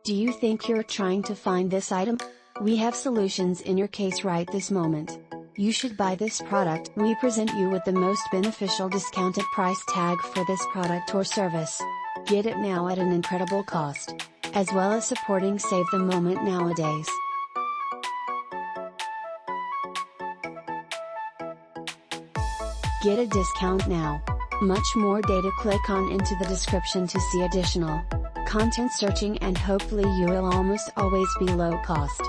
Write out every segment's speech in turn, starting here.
Do you think you're trying to find this item? We have solutions in your case right this moment. You should buy this product. We present you with the most beneficial discounted price tag for this product or service. Get it now at an incredible cost. As well as supporting Save the Moment nowadays. Get a discount now. Much more data. Click on into the description to see additional content searching, and hopefully you will almost always be low cost.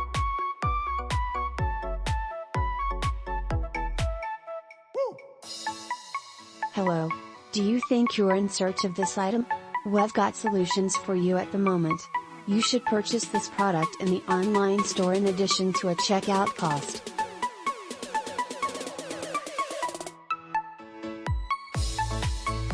Hello. Do you think you're in search of this item? We've got solutions for you at the moment. You should purchase this product in the online store in addition to a checkout cost.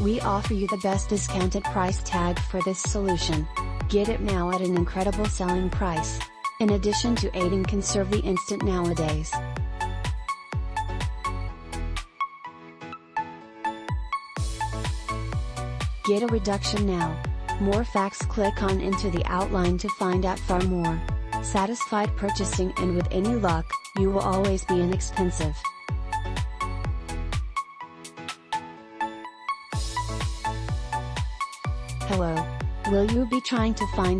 We offer you the best discounted price tag for this solution. Get it now at an incredible selling price. In addition to aiding conserve the instant nowadays. Get a reduction now. More facts. Click on into the outline to find out far more. Satisfied purchasing, and with any luck, you will always be inexpensive. Hello. Will you be trying to find